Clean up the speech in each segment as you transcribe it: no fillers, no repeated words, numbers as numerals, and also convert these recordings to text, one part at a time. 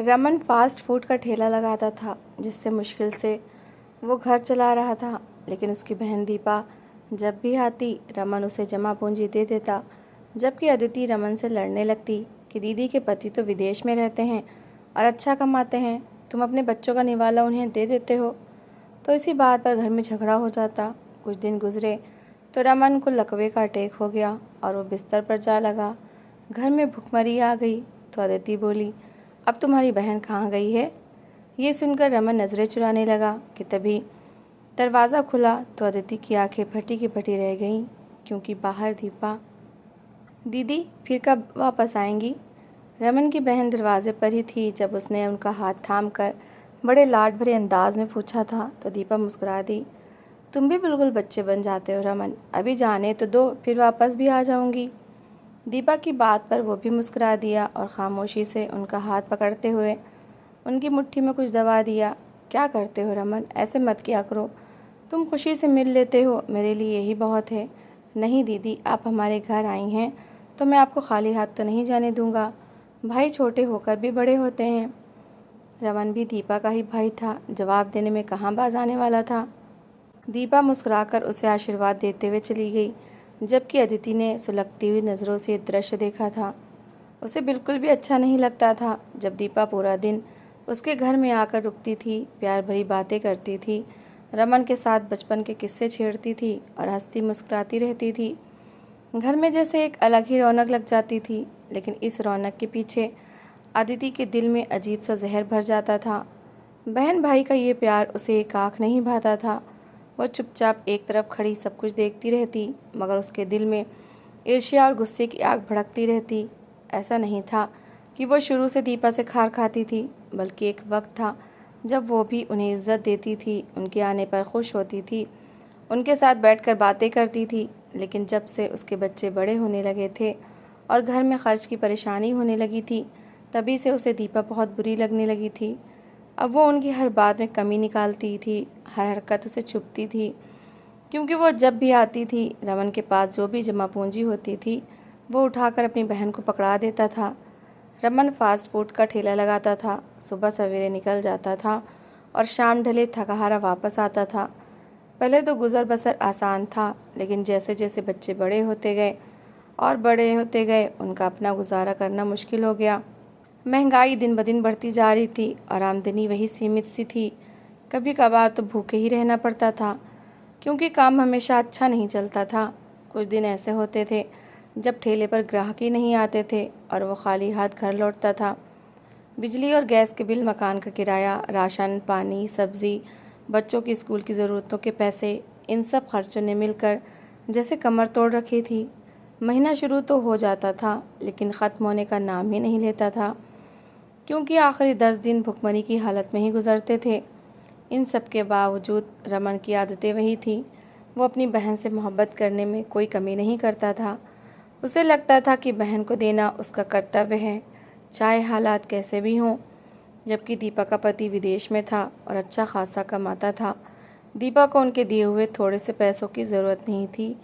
Raman fast food का ठेला लगाता था, जिससे मुश्किल से वो घर चला रहा था। लेकिन उसकी बहन दीपा जब भी आती, रमन उसे जमा पूंजी दे देता। जबकि अदिति रमन से लड़ने लगती कि दीदी के पति तो विदेश में रहते हैं और अच्छा कमाते हैं, तुम अपने बच्चों का निवाला उन्हें दे देते हो। तो इसी बात पर घर में झगड़ा हो जाता। कुछ दिन गुजरे तो रमन को लकवे का अटैक हो गया और वो बिस्तर पर जा लगा। घर में भुखमरी आ गई तो अदिति बोली, अब तुम्हारी बहन कहाँ गई है? ये सुनकर रमन नज़रें चुराने लगा कि तभी दरवाज़ा खुला तो अदिति की आंखें फटी की फटी रह गईं, क्योंकि बाहर दीपा। दीदी फिर कब वापस आएंगी? रमन की बहन दरवाजे पर ही थी। जब उसने उनका हाथ थाम कर बड़े लाड भरे अंदाज में पूछा था तो दीपा मुस्कुरा दी। तुम भी बिल्कुल बच्चे बन जाते हो रमन, अभी जाने तो दो, फिर वापस भी आ जाऊंगी। दीपा की बात पर वो भी मुस्कुरा दिया और खामोशी से उनका हाथ पकड़ते हुए उनकी मुट्ठी में कुछ दबा दिया। क्या करते हो रमन, ऐसे मत किया करो। तुम खुशी से मिल लेते हो, मेरे लिए यही बहुत है। नहीं दीदी, आप हमारे घर आई हैं तो मैं आपको खाली हाथ तो नहीं जाने दूंगा। भाई छोटे होकर भी बड़े होते हैं। रमन भी दीपा का ही भाई था, जवाब देने में कहाँ बाज आने वाला था। दीपा मुस्कुराकर उसे आशीर्वाद देते हुए चली गई, जबकि अदिति ने सुलगती हुई नज़रों से दृश्य देखा था। उसे बिल्कुल भी अच्छा नहीं लगता था जब दीपा पूरा दिन उसके घर में आकर रुकती थी, प्यार भरी बातें करती थी, रमन के साथ बचपन के किस्से छेड़ती थी और हंसती मुस्कुराती रहती थी। घर में जैसे एक अलग ही रौनक लग जाती थी। लेकिन इस रौनक के पीछे अदिति के दिल में अजीब सा जहर भर जाता था। बहन भाई का ये प्यार उसे एक आँख नहीं भाता था। वो चुपचाप एक तरफ खड़ी सब कुछ देखती रहती, मगर उसके दिल में ईर्ष्या और गुस्से की आग भड़कती रहती। ऐसा नहीं था कि वो शुरू से दीपा से खार खाती थी, बल्कि एक वक्त था जब वो भी उन्हें इज्जत देती थी, उनके आने पर खुश होती थी, उनके साथ बैठकर बातें करती थी। लेकिन जब से उसके बच्चे बड़े होने लगे थे और घर में खर्च की परेशानी होने लगी थी, तभी से उसे दीपा बहुत बुरी लगने लगी थी। अब वो उनकी हर बात में कमी निकालती थी, हर हरकत उसे छुपती थी, क्योंकि वो जब भी आती थी रमन के पास जो भी जमा पूंजी होती थी वो उठाकर अपनी बहन को पकड़ा देता था। रमन फास्ट फूड का ठेला लगाता था, सुबह सवेरे निकल जाता था और शाम ढले थका हारा वापस आता था। पहले तो गुजर बसर आसान था, लेकिन जैसे जैसे बच्चे बड़े होते गए और बड़े होते गए, उनका अपना गुजारा करना मुश्किल हो गया। महंगाई दिन ब दिन बढ़ती जा रही थी और आमदनी वही सीमित सी थी। कभी कभार तो भूखे ही रहना पड़ता था, क्योंकि काम हमेशा अच्छा नहीं चलता था। कुछ दिन ऐसे होते थे जब ठेले पर ग्राहक ही नहीं आते थे और वो खाली हाथ घर लौटता था। बिजली और गैस के बिल, मकान का किराया, राशन पानी, सब्ज़ी, बच्चों की स्कूल की ज़रूरतों के पैसे, इन सब खर्चों ने मिलकर जैसे कमर तोड़ रखी थी। महीना शुरू तो हो जाता था, लेकिन ख़त्म होने का नाम ही नहीं लेता था, क्योंकि आखिरी 10 दिन भुखमरी की हालत में ही गुजरते थे। इन सब के बावजूद रमन की आदतें वही थी। वो अपनी बहन से मोहब्बत करने में कोई कमी नहीं करता था। उसे लगता था कि बहन को देना उसका कर्तव्य है, चाहे हालात कैसे भी हों। जबकि दीपा का पति विदेश में था और अच्छा खासा कमाता था, दीपा को उनके दिए हुए थोड़े से पैसों की ज़रूरत नहीं थी।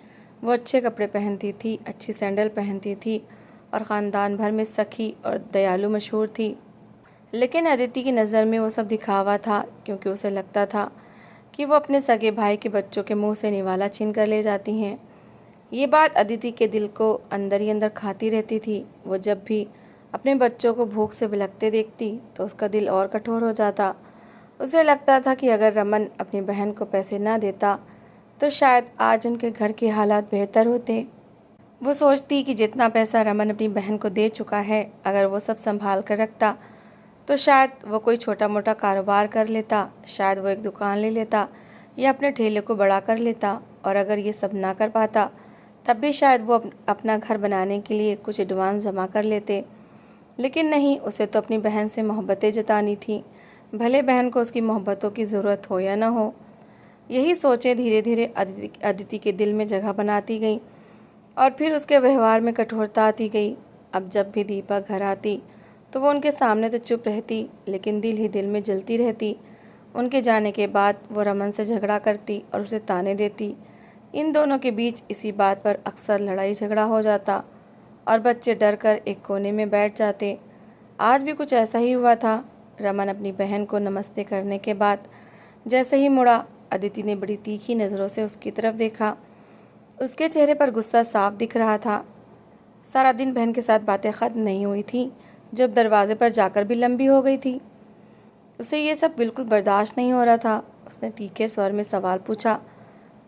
वो अच्छे कपड़े पहनती थी, अच्छी सैंडल पहनती थी और ख़ानदान भर में सखी और दयालु मशहूर थी। लेकिन अदिति की नज़र में वो सब दिखावा था, क्योंकि उसे लगता था कि वो अपने सगे भाई के बच्चों के मुंह से निवाला छीन कर ले जाती हैं। ये बात अदिति के दिल को अंदर ही अंदर खाती रहती थी। वो जब भी अपने बच्चों को भूख से बिलखते देखती तो उसका दिल और कठोर हो जाता। उसे लगता था कि अगर रमन अपनी बहन को पैसे ना देता तो शायद आज उनके घर के हालात बेहतर होते। वो सोचती कि जितना पैसा रमन अपनी बहन को दे चुका है, अगर वो सब संभाल कर रखता तो शायद वो कोई छोटा मोटा कारोबार कर लेता, शायद वो एक दुकान ले लेता या अपने ठेले को बड़ा कर लेता। और अगर ये सब ना कर पाता तब भी शायद वो अपना घर बनाने के लिए कुछ एडवांस जमा कर लेते। लेकिन नहीं, उसे तो अपनी बहन से मोहब्बतें जतानी थी, भले बहन को उसकी मोहब्बतों की ज़रूरत हो या ना हो। यही सोचें धीरे धीरे अदिति के दिल में जगह बनाती गई और फिर उसके व्यवहार में कठोरता आती गई। अब जब भी दीपा घर आती तो वो उनके सामने तो चुप रहती, लेकिन दिल ही दिल में जलती रहती। उनके जाने के बाद वो रमन से झगड़ा करती और उसे ताने देती। इन दोनों के बीच इसी बात पर अक्सर लड़ाई झगड़ा हो जाता और बच्चे डर कर एक कोने में बैठ जाते। आज भी कुछ ऐसा ही हुआ था। रमन अपनी बहन को नमस्ते करने के बाद जैसे ही मुड़ा, अदिति ने बड़ी तीखी नज़रों से उसकी तरफ देखा। उसके चेहरे पर गुस्सा साफ दिख रहा था। सारा दिन बहन के साथ बातें ख़त्म नहीं हुई थी, जब दरवाजे पर जाकर भी लंबी हो गई थी। उसे ये सब बिल्कुल बर्दाश्त नहीं हो रहा था। उसने तीखे स्वर में सवाल पूछा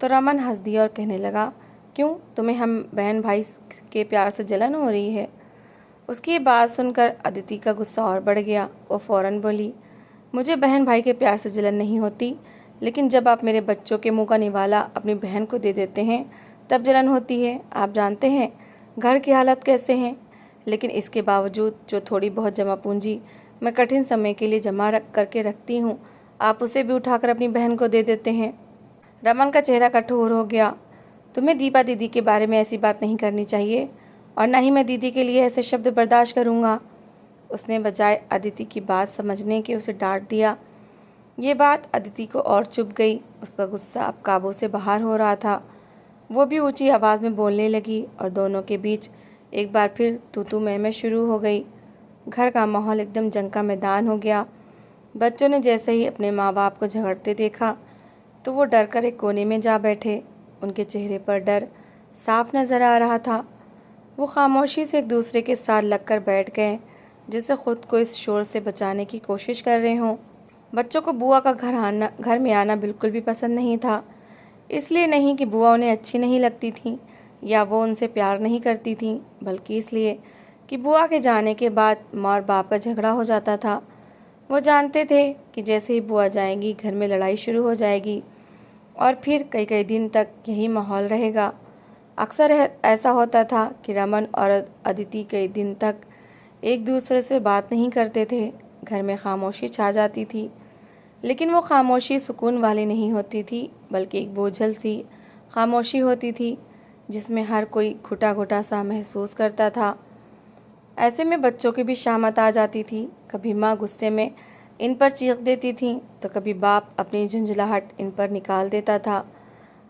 तो रमन हंस दिया और कहने लगा, क्यों, तुम्हें हम बहन भाई के प्यार से जलन हो रही है? उसकी ये बात सुनकर अदिति का गुस्सा और बढ़ गया। वो फ़ौरन बोली, मुझे बहन भाई के प्यार से जलन नहीं होती, लेकिन जब आप मेरे बच्चों के मुंह का निवाला अपनी बहन को दे देते हैं तब जलन होती है। आप जानते हैं घर की हालत कैसे हैं, लेकिन इसके बावजूद जो थोड़ी बहुत जमा पूंजी मैं कठिन समय के लिए जमा करके रखती हूँ, आप उसे भी उठाकर अपनी बहन को दे देते हैं। रमन का चेहरा कठोर हो गया। तुम्हें दीपा दीदी के बारे में ऐसी बात नहीं करनी चाहिए, और न ही मैं दीदी के लिए ऐसे शब्द बर्दाश्त करूँगा। उसने बजाय अदिति की बात समझने के उसे डांट दिया। ये बात अदिति को और चुभ गई। उसका गुस्सा अब काबू से बाहर हो रहा था। वो भी ऊंची आवाज़ में बोलने लगी और दोनों के बीच एक बार फिर तू तू मैं शुरू हो गई। घर का माहौल एकदम जंग का मैदान हो गया। बच्चों ने जैसे ही अपने माँ बाप को झगड़ते देखा तो वो डर कर एक कोने में जा बैठे। उनके चेहरे पर डर साफ नज़र आ रहा था। वो खामोशी से एक दूसरे के साथ लगकर बैठ गए, जिससे खुद को इस शोर से बचाने की कोशिश कर रहे हों। बच्चों को बुआ का घर में आना बिल्कुल भी पसंद नहीं था। इसलिए नहीं कि बुआ उन्हें अच्छी नहीं लगती थी या वो उनसे प्यार नहीं करती थी, बल्कि इसलिए कि बुआ के जाने के बाद माँ और बाप का झगड़ा हो जाता था। वो जानते थे कि जैसे ही बुआ जाएंगी घर में लड़ाई शुरू हो जाएगी और फिर कई कई दिन तक यही माहौल रहेगा। अक्सर ऐसा होता था कि रमन और अदिति कई दिन तक एक दूसरे से बात नहीं करते थे। घर में खामोशी छा जाती थी, लेकिन वो खामोशी सुकून वाली नहीं होती थी, बल्कि एक बोझल सी खामोशी होती थी जिसमें हर कोई घुटा घुटा सा महसूस करता था। ऐसे में बच्चों की भी शामत आ जाती थी। कभी माँ गुस्से में इन पर चीख देती थी तो कभी बाप अपनी झुंझलाहट इन पर निकाल देता था।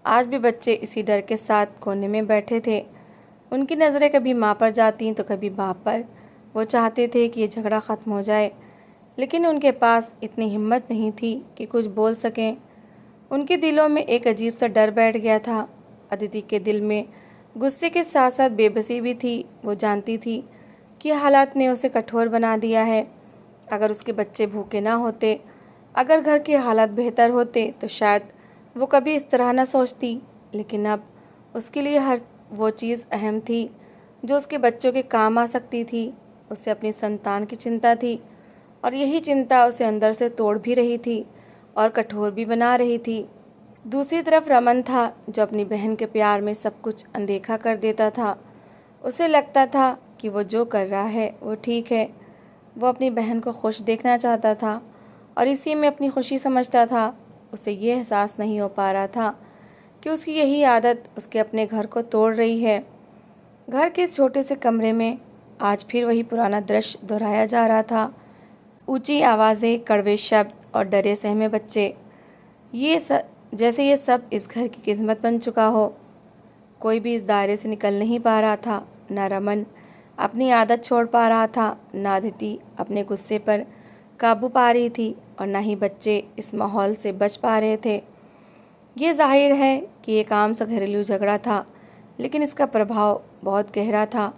आज भी बच्चे इसी डर के साथ कोने में बैठे थे। उनकी नज़रें कभी माँ पर जाती तो कभी बाप पर। वो चाहते थे कि ये झगड़ा ख़त्म हो जाए, लेकिन उनके पास इतनी हिम्मत नहीं थी कि कुछ बोल सकें। उनके दिलों में एक अजीब सा डर बैठ गया था। अदिति के दिल में गुस्से के साथ साथ बेबसी भी थी। वो जानती थी कि हालात ने उसे कठोर बना दिया है। अगर उसके बच्चे भूखे ना होते, अगर घर के हालात बेहतर होते तो शायद वो कभी इस तरह ना सोचती। लेकिन अब उसके लिए हर वो चीज़ अहम थी जो उसके बच्चों के काम आ सकती थी। उसे अपनी संतान की चिंता थी, और यही चिंता उसे अंदर से तोड़ भी रही थी और कठोर भी बना रही थी। दूसरी तरफ रमन था, जो अपनी बहन के प्यार में सब कुछ अनदेखा कर देता था। उसे लगता था कि वो जो कर रहा है वो ठीक है। वो अपनी बहन को खुश देखना चाहता था और इसी में अपनी खुशी समझता था। उसे ये एहसास नहीं हो पा रहा था कि उसकी यही आदत उसके अपने घर को तोड़ रही है। घर के इस छोटे से कमरे में आज फिर वही पुराना दृश्य दोहराया जा रहा था। ऊंची आवाज़ें, कड़वे शब्द और डरे सहमे बच्चे। जैसे ये सब इस घर की किस्मत बन चुका हो। कोई भी इस दायरे से निकल नहीं पा रहा था। ना रमन अपनी आदत छोड़ पा रहा था, ना अदिति अपने गुस्से पर काबू पा रही थी, और ना ही बच्चे इस माहौल से बच पा रहे थे। ये जाहिर है कि एक आम सा घरेलू झगड़ा था, लेकिन इसका प्रभाव बहुत गहरा था।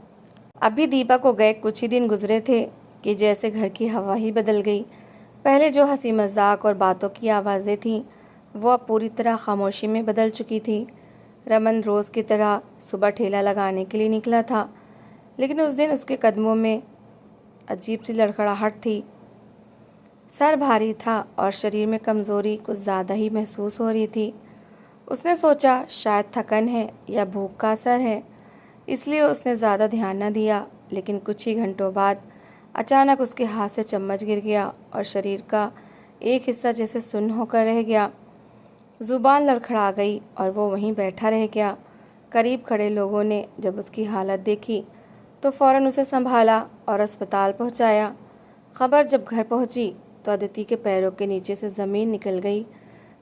अभी दीपा को गए कुछ ही दिन गुजरे थे कि जैसे घर की हवा ही बदल गई। पहले जो हंसी मजाक और बातों की आवाज़ें थीं, वो अब पूरी तरह खामोशी में बदल चुकी थी। रमन रोज़ की तरह सुबह ठेला लगाने के लिए निकला था, लेकिन उस दिन उसके कदमों में अजीब सी लड़खड़ाहट थी। सर भारी था और शरीर में कमज़ोरी कुछ ज़्यादा ही महसूस हो रही थी। उसने सोचा शायद थकन है या भूख का असर है, इसलिए उसने ज़्यादा ध्यान न दिया। लेकिन कुछ ही घंटों बाद अचानक उसके हाथ से चम्मच गिर गया और शरीर का एक हिस्सा जैसे सुन्न होकर रह गया। ज़ुबान लड़खड़ा गई और वो वहीं बैठा रह गया। करीब खड़े लोगों ने जब उसकी हालत देखी तो फ़ौरन उसे संभाला और अस्पताल पहुंचाया। खबर जब घर पहुंची तो अदिति के पैरों के नीचे से ज़मीन निकल गई।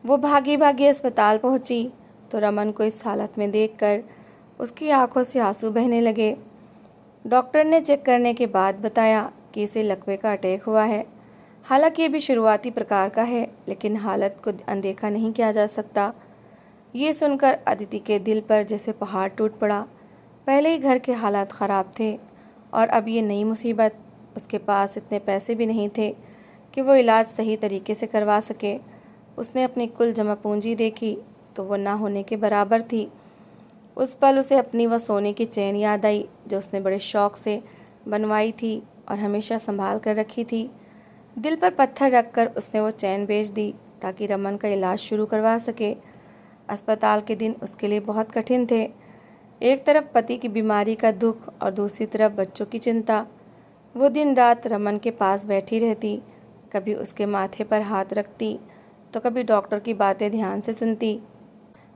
वो भागी भागी अस्पताल पहुंची तो रमन को इस हालत में देखकर उसकी आंखों से आंसू बहने लगे। डॉक्टर ने चेक करने के बाद बताया कि इसे लकवे का अटैक हुआ है। हालांकि ये भी शुरुआती प्रकार का है, लेकिन हालत को अनदेखा नहीं किया जा सकता। ये सुनकर अदिति के दिल पर जैसे पहाड़ टूट पड़ा। पहले ही घर के हालात ख़राब थे और अब ये नई मुसीबत। उसके पास इतने पैसे भी नहीं थे कि वो इलाज सही तरीके से करवा सके। उसने अपनी कुल जमा पूंजी देखी तो वो ना होने के बराबर थी। उस पल उसे अपनी वह सोने की चेन याद आई जो उसने बड़े शौक से बनवाई थी और हमेशा संभाल कर रखी थी। दिल पर पत्थर रखकर उसने वो चैन बेच दी ताकि रमन का इलाज शुरू करवा सके। अस्पताल के दिन उसके लिए बहुत कठिन थे। एक तरफ पति की बीमारी का दुख और दूसरी तरफ बच्चों की चिंता। वो दिन रात रमन के पास बैठी रहती, कभी उसके माथे पर हाथ रखती तो कभी डॉक्टर की बातें ध्यान से सुनती।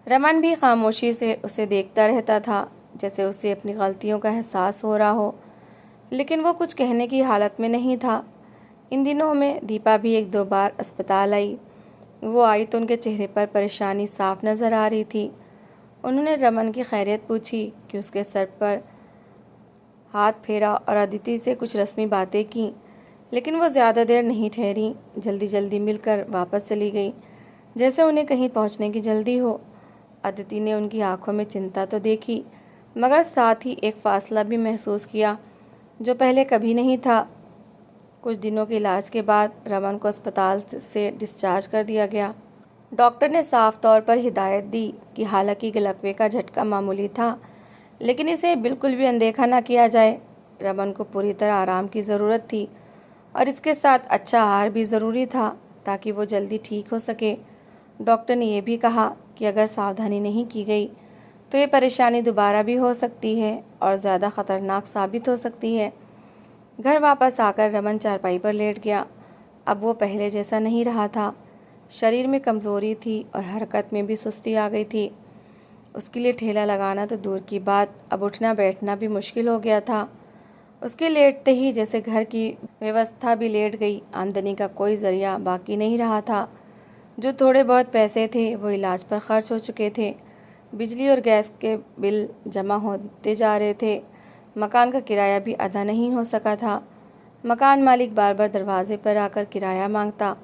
रमन भी खामोशी से उसे देखता रहता था, जैसे उसे अपनी गलतियों का एहसास हो रहा हो, लेकिन वो कुछ कहने की हालत में नहीं था। इन दिनों में दीपा भी एक दो बार अस्पताल आई। वो आई तो उनके चेहरे पर परेशानी साफ नज़र आ रही थी। उन्होंने रमन की खैरियत पूछी कि उसके सर पर हाथ फेरा और अदिति से कुछ रस्मी बातें की, लेकिन वो ज़्यादा देर नहीं ठहरी। जल्दी जल्दी मिलकर वापस चली गई, जैसे उन्हें कहीं पहुंचने की जल्दी हो। अदिति ने उनकी आंखों में चिंता तो देखी, मगर साथ ही एक फासला भी महसूस किया जो पहले कभी नहीं था। कुछ दिनों के इलाज के बाद रमन को अस्पताल से डिस्चार्ज कर दिया गया। डॉक्टर ने साफ तौर पर हिदायत दी कि हालांकि गलकवे का झटका मामूली था, लेकिन इसे बिल्कुल भी अनदेखा ना किया जाए। रमन को पूरी तरह आराम की ज़रूरत थी और इसके साथ अच्छा आहार भी ज़रूरी था ताकि वो जल्दी ठीक हो सके। डॉक्टर ने यह भी कहा कि अगर सावधानी नहीं की गई तो ये परेशानी दोबारा भी हो सकती है और ज़्यादा ख़तरनाक साबित हो सकती है। घर वापस आकर रमन चारपाई पर लेट गया। अब वो पहले जैसा नहीं रहा था। शरीर में कमज़ोरी थी और हरकत में भी सुस्ती आ गई थी। उसके लिए ठेला लगाना तो दूर की बात, अब उठना बैठना भी मुश्किल हो गया था। उसके लेटते ही जैसे घर की व्यवस्था भी लेट गई। आमदनी का कोई ज़रिया बाकी नहीं रहा था। जो थोड़े बहुत पैसे थे वो इलाज पर खर्च हो चुके थे। बिजली और गैस के बिल जमा होते जा रहे थे। मकान का किराया भी अदा नहीं हो सका था। मकान मालिक बार बार दरवाजे पर आकर किराया मांगता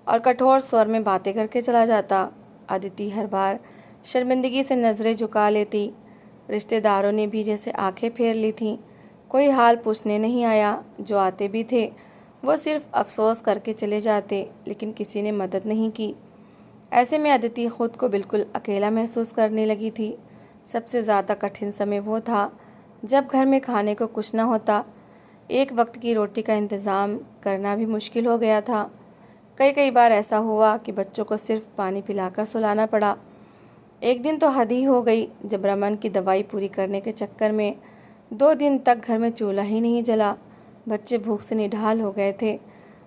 और कठोर स्वर में बातें करके चला जाता। अदिति हर बार शर्मिंदगी से नज़रें झुका लेती। रिश्तेदारों ने भी जैसे आंखें फेर ली थीं। कोई हाल पूछने नहीं आया। जो आते भी थे वो सिर्फ अफसोस करके चले जाते, लेकिन किसी ने मदद नहीं की। ऐसे में अदिति खुद को बिल्कुल अकेला महसूस करने लगी थी। सबसे ज़्यादा कठिन समय वो था जब घर में खाने को कुछ न होता। एक वक्त की रोटी का इंतज़ाम करना भी मुश्किल हो गया था। कई कई बार ऐसा हुआ कि बच्चों को सिर्फ पानी पिलाकर सुलाना पड़ा। एक दिन तो हद ही हो गई जब रमन की दवाई पूरी करने के चक्कर में 2 दिन तक घर में चूल्हा ही नहीं जला। बच्चे भूख से निढाल हो गए थे।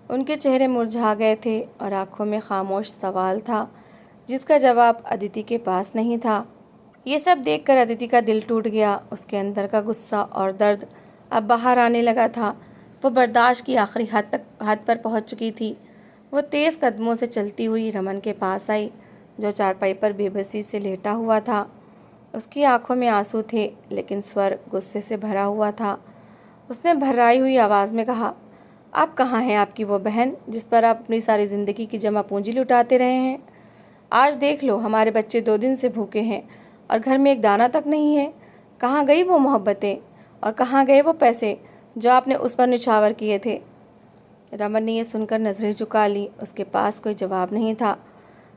उनके चेहरे मुरझा गए थे और आंखों में खामोश सवाल था जिसका जवाब अदिति के पास नहीं था। ये सब देखकर अदिति का दिल टूट गया। उसके अंदर का गुस्सा और दर्द अब बाहर आने लगा था। वो बर्दाश्त की आखिरी हद पर पहुंच चुकी थी। वो तेज़ कदमों से चलती हुई रमन के पास आई, जो चारपाई पर बेबसी से लेटा हुआ था। उसकी आंखों में आंसू थे, लेकिन स्वर गुस्से से भरा हुआ था। उसने भर्राई हुई आवाज़ में कहा, आप कहाँ हैं आपकी वो बहन जिस पर आप अपनी सारी ज़िंदगी की जमा पूंजी लुटाते रहे हैं? आज देख लो, हमारे बच्चे 2 दिन से भूखे हैं और घर में एक दाना तक नहीं है। कहाँ गई वो मोहब्बतें और कहाँ गए वो पैसे जो आपने उस पर निछावर किए थे? रमन ने यह सुनकर नज़रें झुका ली। उसके पास कोई जवाब नहीं था।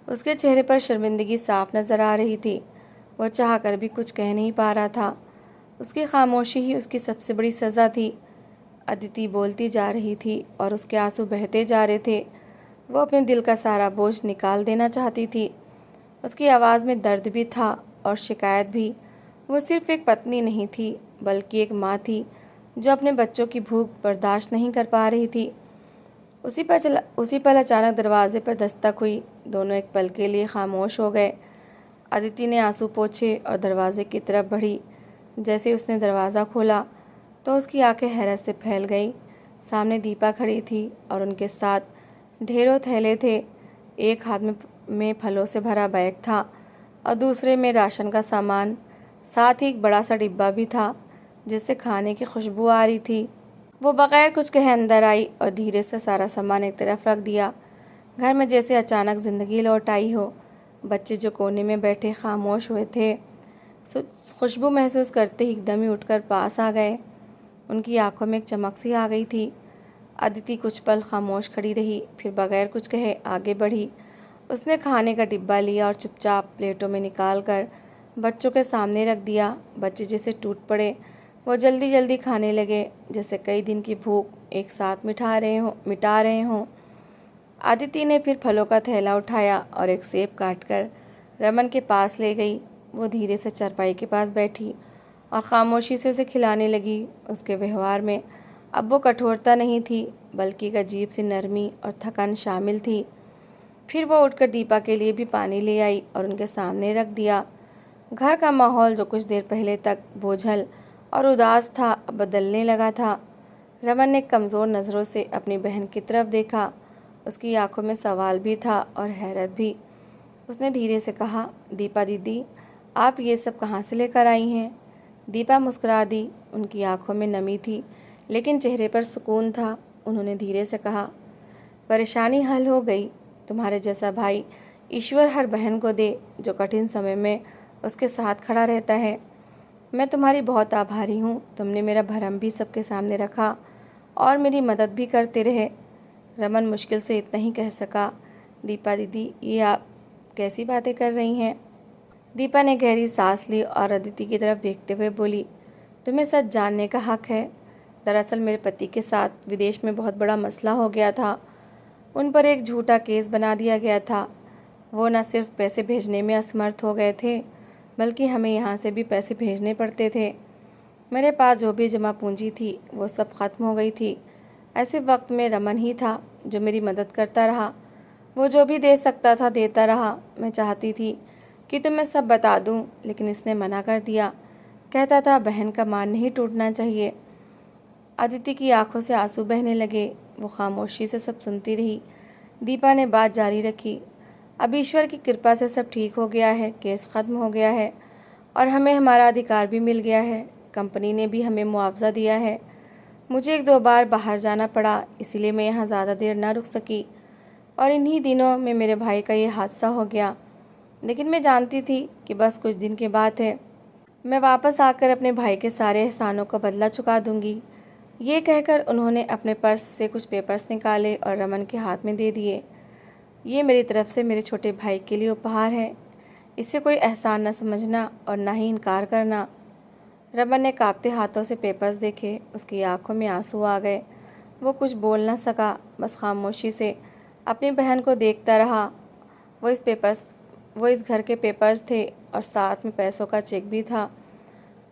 उसके चेहरे पर शर्मिंदगी साफ नज़र आ रही थी। वह चाह कर भी कुछ कह नहीं पा रहा था। उसकी खामोशी ही उसकी सबसे बड़ी सज़ा थी। अदिति बोलती जा रही थी और उसके आंसू बहते जा रहे थे। वो अपने दिल का सारा बोझ निकाल देना चाहती थी। उसकी आवाज़ में दर्द भी था और शिकायत भी। वो सिर्फ एक पत्नी नहीं थी, बल्कि एक माँ थी जो अपने बच्चों की भूख बर्दाश्त नहीं कर पा रही थी। उसी पल अचानक दरवाजे पर दस्तक हुई। दोनों एक पल के लिए खामोश हो गए। अदिति ने आंसू पोंछे और दरवाजे की तरफ बढ़ी। जैसे उसने दरवाज़ा खोला तो उसकी आंखें हैरत से फैल गईं। सामने दीपा खड़ी थी और उनके साथ ढेरों थैले थे। एक हाथ में फलों से भरा बैग था और दूसरे में राशन का सामान। साथ ही एक बड़ा सा डिब्बा भी था जिससे खाने की खुशबू आ रही थी। वो बगैर कुछ कहे अंदर आई और धीरे से सारा सामान एक तरफ रख दिया। घर में जैसे अचानक ज़िंदगी लौट आई हो। बच्चे जो कोने में बैठे खामोश हुए थे, खुशबू महसूस करते ही एकदम ही उठकर पास आ गए। उनकी आंखों में एक चमक सी आ गई थी। अदिति कुछ पल खामोश खड़ी रही, फिर बगैर कुछ कहे आगे बढ़ी। उसने खाने का डिब्बा लिया और चुपचाप प्लेटों में निकाल कर बच्चों के सामने रख दिया। बच्चे जैसे टूट पड़े। वो जल्दी जल्दी खाने लगे, जैसे कई दिन की भूख एक साथ मिटा रहे हों। अदिति ने फिर फलों का थैला उठाया और एक सेब काटकर रमन के पास ले गई। वो धीरे से चारपाई के पास बैठी और खामोशी से उसे खिलाने लगी। उसके व्यवहार में अब वो कठोरता नहीं थी, बल्कि एक अजीब सी नरमी और थकान शामिल थी। फिर वो उठकर दीपा के लिए भी पानी ले आई और उनके सामने रख दिया। घर का माहौल जो कुछ देर पहले तक बोझल और उदास था, अब बदलने लगा था। रमन ने कमज़ोर नज़रों से अपनी बहन की तरफ देखा। उसकी आंखों में सवाल भी था और हैरत भी। उसने धीरे से कहा, दीपा दीदी, आप ये सब कहाँ से लेकर आई हैं? दीपा मुस्कुरा दी। उनकी आंखों में नमी थी, लेकिन चेहरे पर सुकून था। उन्होंने धीरे से कहा, परेशानी हल हो गई। तुम्हारे जैसा भाई ईश्वर हर बहन को दे जो कठिन समय में उसके साथ खड़ा रहता है। मैं तुम्हारी बहुत आभारी हूँ। तुमने मेरा भरम भी सबके सामने रखा और मेरी मदद भी करते रहे। रमन मुश्किल से इतना ही कह सका, दीपा दीदी, ये आप कैसी बातें कर रही हैं? दीपा ने गहरी सांस ली और अदिति की तरफ देखते हुए बोली, तुम्हें सच जानने का हक है। दरअसल मेरे पति के साथ विदेश में बहुत बड़ा मसला हो गया था। उन पर एक झूठा केस बना दिया गया था। वो न सिर्फ पैसे भेजने में असमर्थ हो गए थे, बल्कि हमें यहाँ से भी पैसे भेजने पड़ते थे। मेरे पास जो भी जमा पूंजी थी वो सब खत्म हो गई थी। ऐसे वक्त में रमन ही था जो मेरी मदद करता रहा। वो जो भी दे सकता था देता रहा। मैं चाहती थी कि तुम्हें सब बता दूं, लेकिन इसने मना कर दिया। कहता था बहन का मान नहीं टूटना चाहिए। अदिति की आंखों से आंसू बहने लगे। वो खामोशी से सब सुनती रही। दीपा ने बात जारी रखी, अब ईश्वर की कृपा से सब ठीक हो गया है, केस ख़त्म हो गया है और हमें हमारा अधिकार भी मिल गया है। कंपनी ने भी हमें मुआवजा दिया है। मुझे एक दो बार बाहर जाना पड़ा, इसीलिए मैं यहाँ ज़्यादा देर ना रुक सकी और इन्हीं दिनों में मेरे भाई का ये हादसा हो गया। लेकिन मैं जानती थी कि बस कुछ दिन की बात है। मैं वापस आकर अपने भाई के सारे एहसानों का बदला चुका दूंगी। ये कहकर उन्होंने अपने पर्स से कुछ पेपर्स निकाले और रमन के हाथ में दे दिए। ये मेरी तरफ से मेरे छोटे भाई के लिए उपहार है। इसे कोई एहसान न समझना और ना ही इनकार करना। रमन ने कांपते हाथों से पेपर्स देखे। उसकी आंखों में आंसू आ गए। वो कुछ बोल न सका, बस खामोशी से अपनी बहन को देखता रहा। वो इस घर के पेपर्स थे और साथ में पैसों का चेक भी था।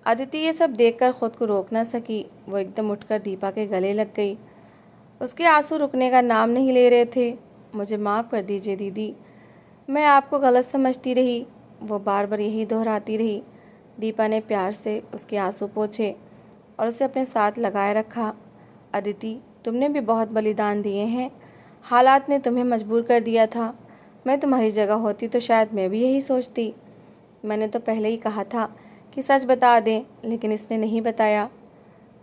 अदिति ये सब देखकर खुद को रोक न सकी। वो एकदम उठकर दीपा के गले लग गई। उसके आंसू रुकने का नाम नहीं ले रहे थे। मुझे माफ़ कर दीजिए दीदी, मैं आपको गलत समझती रही। वो बार बार यही दोहराती रही। दीपा ने प्यार से उसके आंसू पोंछे और उसे अपने साथ लगाए रखा। अदिति, तुमने भी बहुत बलिदान दिए हैं। हालात ने तुम्हें मजबूर कर दिया था। मैं तुम्हारी जगह होती तो शायद मैं भी यही सोचती। मैंने तो पहले ही कहा था कि सच बता दें, लेकिन इसने नहीं बताया।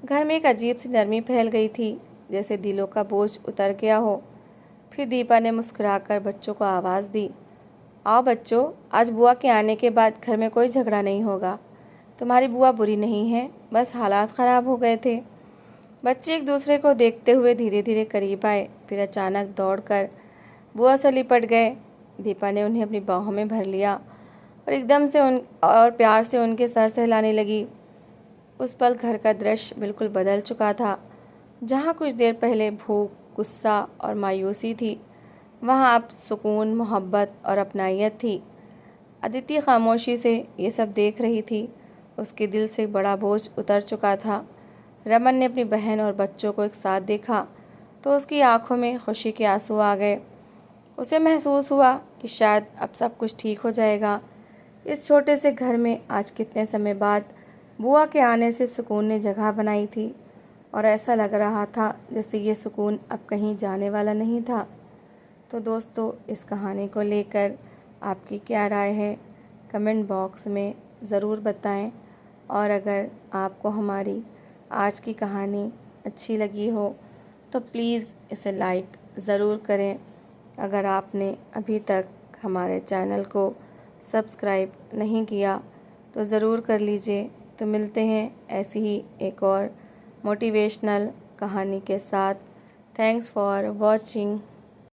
घर में एक अजीब सी नरमी फैल गई थी, जैसे दिलों का बोझ उतर गया हो। फिर दीपा ने मुस्कुराकर बच्चों को आवाज़ दी, आओ बच्चों, आज बुआ के आने के बाद घर में कोई झगड़ा नहीं होगा। तुम्हारी बुआ बुरी नहीं है, बस हालात ख़राब हो गए थे। बच्चे एक दूसरे को देखते हुए धीरे धीरे करीब आए, फिर अचानक दौड़कर बुआ से लिपट गए। दीपा ने उन्हें अपनी बाहों में भर लिया और एकदम से प्यार से उनके सर सहलाने लगी। उस पल घर का दृश्य बिल्कुल बदल चुका था। जहाँ कुछ देर पहले भूख, गुस्सा और मायूसी थी, वहाँ अब सुकून, मोहब्बत और अपनायत थी। अदिति खामोशी से ये सब देख रही थी। उसके दिल से बड़ा बोझ उतर चुका था। रमन ने अपनी बहन और बच्चों को एक साथ देखा तो उसकी आंखों में खुशी के आंसू आ गए। उसे महसूस हुआ कि शायद अब सब कुछ ठीक हो जाएगा। इस छोटे से घर में आज कितने समय बाद बुआ के आने से सुकून ने जगह बनाई थी और ऐसा लग रहा था जैसे ये सुकून अब कहीं जाने वाला नहीं था। तो दोस्तों, इस कहानी को लेकर आपकी क्या राय है, कमेंट बॉक्स में ज़रूर बताएं। और अगर आपको हमारी आज की कहानी अच्छी लगी हो तो प्लीज़ इसे लाइक ज़रूर करें। अगर आपने अभी तक हमारे चैनल को सब्सक्राइब नहीं किया तो ज़रूर कर लीजिए। तो मिलते हैं ऐसी ही एक और मोटिवेशनल कहानी के साथ। Thanks for watching.